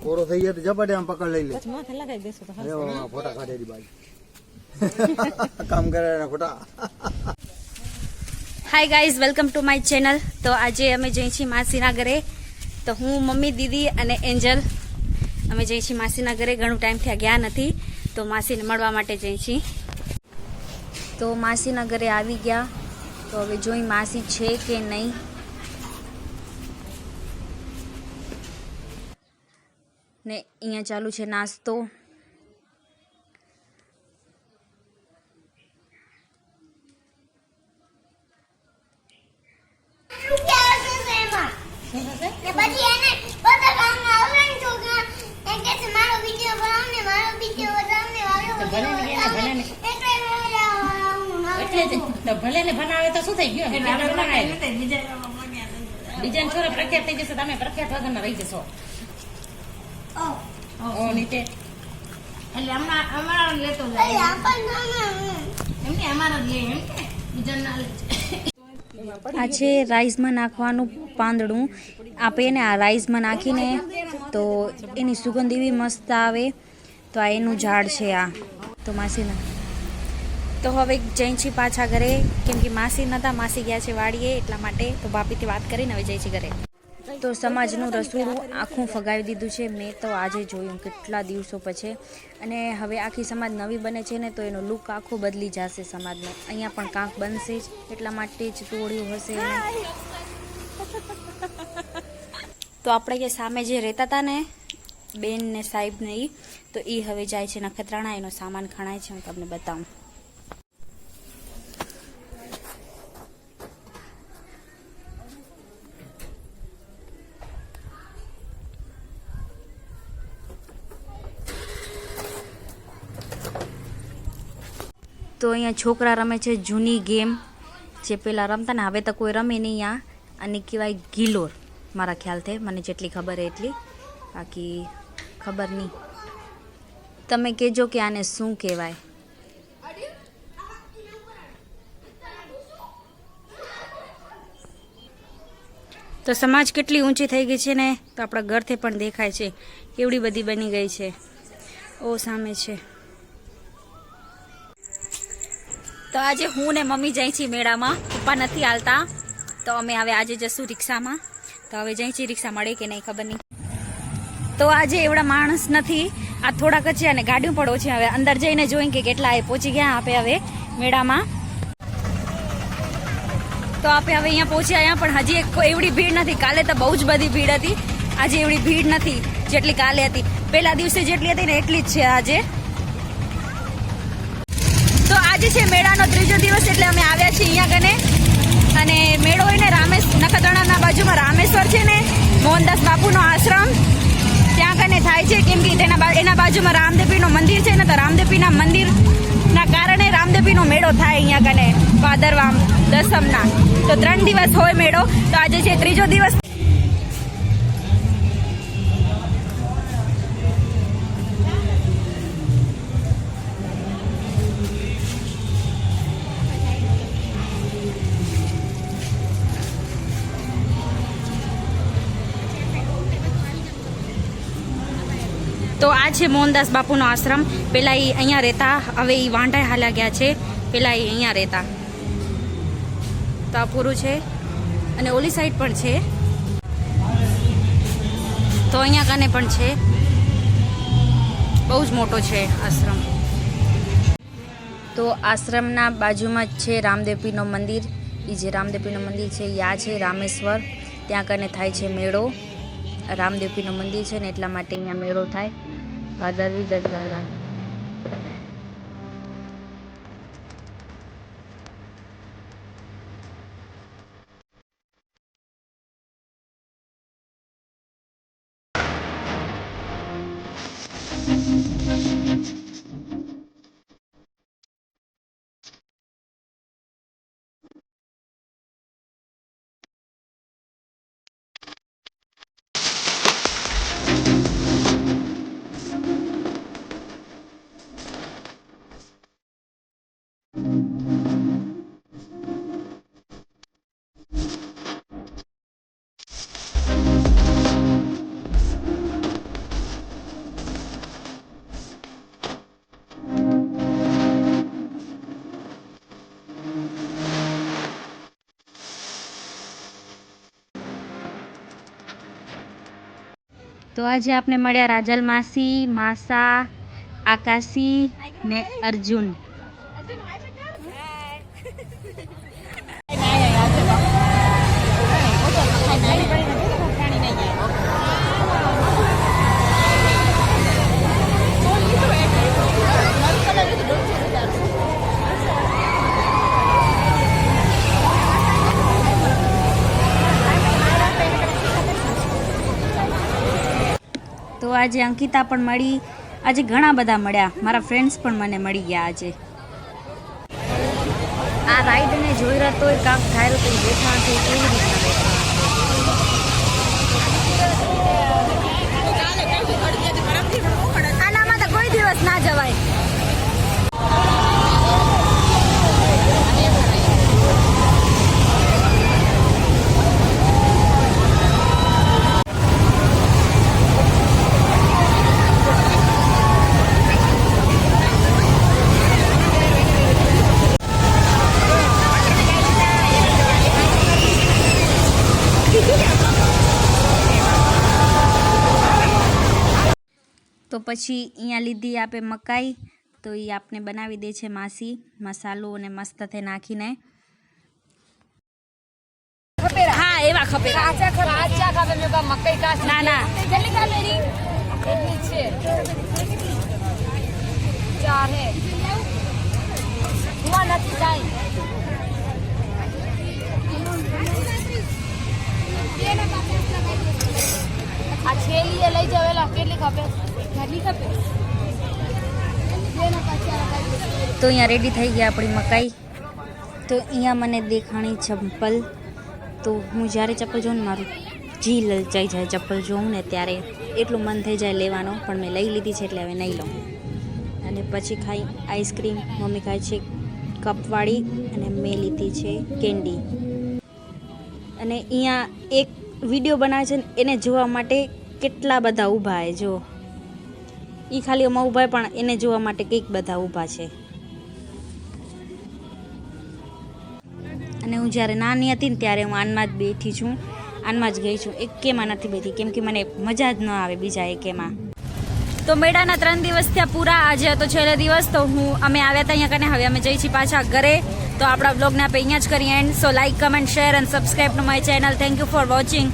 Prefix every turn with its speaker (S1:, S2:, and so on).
S1: કોરો થઈ જાય તો જબડે આમ પકડ લઈ લે ફોટા કાઢેલી બાજુ કામ કરે ખોટા.
S2: Hi guys, welcome to my channel. તો આજે અમે જઈએ છીએ માસીના ઘરે. તો હું, મમ્મી, દીદી અને એન્જલ અમે જઈએ છીએ માસીના ઘરે. ઘણું ટાઈમથી ગયા નથી તો માસીને મળવા માટે જઈએ છીએ. તો માસીના ઘરે આવી ગયા. તો હવે જોઈ માસી છે કે નહીં. ને અહીંયા ચાલુ છે નાસ્તો.
S3: ભલે ને બનાવે તો શું થઈ ગયું, ડિઝાઇન છોરા પ્રખ્યાત થઈ જશે, તમે પ્રખ્યાત વગરના રહી જશો. નીચે એટલે અમારા લેતો એમને અમારા લે એમ કે બીજા ના લે.
S2: આ છે રાઈસમાં નાખવાનું પાંદડું. આપે ને આ રાઈસમાં નાખીને તો એની સુગંધ એવી મસ્ત આવે. તો આ એનું ઝાડ છે આ. તો માસીના તો હવે જઈ છીએ પાછા ઘરે, કેમ કે માસી નહોતા, માસી ગયા છે વાડીએ, એટલા માટે. તો બાપીથી વાત કરીને હવે જઈ છીએ ઘરે. તો સમાજનું રસોડું આખું ફગાવી દીધું છે મેં તો આજે જોયું કેટલા દિવસો પછી. અને હવે આખી સમાજ નવી બને છે ને, તો એનો લુક આખો બદલી જશે સમાજનો. અહીંયા પણ કાંક બનશે જ, એટલા માટે જ તોડ્યું હશે. તો આપણે કે સામે જે રહેતા હતા ને બેન ને સાહેબ ને ઈ, તો એ હવે જાય છે નખત્રાણા. એનો સામાન ખણાય છે, હું તમને બતાવું. તો અહીંયા છોકરા રમે છે જૂની ગેમ જે પહેલાં રમતા ને, હવે તો કોઈ રમે નહીં. આને કહેવાય ગિલોર, મારા ખ્યાલથી, મને જેટલી ખબર હોય એટલી, બાકી ખબર નહીં. તમે કહેજો કે આને શું કહેવાય. તો સમાજ કેટલી ઊંચી થઈ ગઈ છે ને, તો આપણા ઘરથી પણ દેખાય છે કેવડી બધી બની ગઈ છે. ઓ સામે છે. તો આજે હું ને મમ્મી જઈ છીએ મેળામાં. પપ્પા નથી હાલતા તો અમે હવે આજે જશું રિક્ષામાં. તો હવે જઈ છીએ, રિક્ષા મળે કે નહીં ખબર નહીં. તો આજે એવડા માણસ નથી, આ થોડાક જ છે અને ગાડીઓ પણ ઓછી. હવે અંદર જઈને જોઈને કે કેટલા એ પહોંચી ગયા આપે હવે મેળામાં. તો આપણે હવે અહીંયા પહોંચ્યા. અહીંયા પણ હજી એવડી ભીડ નથી. કાલે તો બહુ જ બધી ભીડ હતી, આજે એવડી ભીડ નથી જેટલી કાલે હતી. પહેલા દિવસે જેટલી હતી ને એટલી જ છે આજે. તો આજે છે મેળાનો ત્રીજો દિવસ, એટલે અમે આવ્યા છીએ અહીંયા કને. અને મેળો હોય ને નખત્રાણાના બાજુમાં રામેશ્વર છે ને, મોહનદાસ બાપુનો આશ્રમ, ત્યાં કને થાય છે. કેમ કે એના બાજુમાં રામદેવપીરનું મંદિર છે ને, તો રામદેવપીરના મંદિરના કારણે રામદેવપીરનો મેળો થાય અહીંયા કને ભાદરવા દસમના. તો 3 દિવસ હોય મેળો. તો આજે છે ત્રીજો દિવસ. તો આ છે મોહનદાસ બાપુનો આશ્રમ. પેલા એ અહીંયા રહેતા, હવે એ વાંઢાએ હાલ્યા ગયા છે. પેલા એ અહીંયા રહેતા. તો આ પૂરું છે. અને ઓલી સાઈડ પણ છે, તો અહીંયા કને પણ છે. બહુ જ મોટો છે આશ્રમ. તો આશ્રમના બાજુમાં જ છે રામદેવપીરનું મંદિર. એ જે રામદેવપીરનું મંદિર છે એ આ છે રામેશ્વર, ત્યાં કને થાય છે મેળો. રામદેવપીરનું મંદિર છે ને, એટલા માટે અહીંયા મેળો થાય ભાદરવી દસરા. તો આજે આપણે મળ્યા રાજલ માસી, માસા, આકાશી ને અર્જુન. તો આજે અંકિતા પણ મળી, આજે ઘણા બધા મળ્યા, મારા ફ્રેન્ડ્સ પણ મને મળી ગયા આજે. આ રાઈડને જોઈ રહ્યો તો કામ થાય તો બેઠા છે કેવી રીતના બેઠા. આનામાં તો કોઈ દિવસ ના જવાય. તો પછી અહીંયા લીધી આપે મકાઈ, તો એ આપને બનાવી દે છે માસી, મસાલો અને મસ્ત તે નાખીને. હા એવા ખપેરા કાચા ખાવે મે કા મકાઈ કાચ ના ના જલ્દી કા મેરી એટલી છે ચાર હે હુઆ નથી જાય. આ છેલી લઈ જાવ એલા કેટલી ખપે ઘરની ખપે. તો અહીંયા રેડી થઈ ગયા આપણી મકાઈ. તો અહીંયા મને દેખાણી ચંપલ, તો હું જ્યારે ચપ્પલ જોઉં ને મારું જી લલચાઈ જાય. ચપ્પલ જોઉં ને ત્યારે એટલું મન થઈ જાય લેવાનો, પણ મેં લઈ લીધી છે એટલે હવે નહીં લઉં. અને પછી ખાઈ આઈસ્ક્રીમ, મમ્મી ખાય છે કપવાળી અને મેં લીધી છે કેન્ડી. અને અહીંયા એક વિડીયો બનાવે છે ને એને જોવા માટે કેટલા બધા ઊભા છે. જો એ ખાલી અમા ઊભા પણ એને જોવા માટે કંઈક બધા ઊભા છે. અને હું જ્યારે નાની હતી ને ત્યારે હું આનમાં જ બેઠી છું, આનમાં જ ગઈ છું, એકેમાં નથી બેઠી કેમ કે મને મજા જ ન આવે બીજા એકેમાં. તો મેળાના 3 દિવસ થયા પૂરા, આજે હતો છેલ્લો દિવસ. તો અમે આવ્યા હતા અહીંયા કને, હવે અમે જઈ છીએ પાછા ઘરે. તો આપણા બ્લોગને આપણે અહીંયા જ કરીએ and. So like, comment, share and subscribe two my channel. Thank you for watching.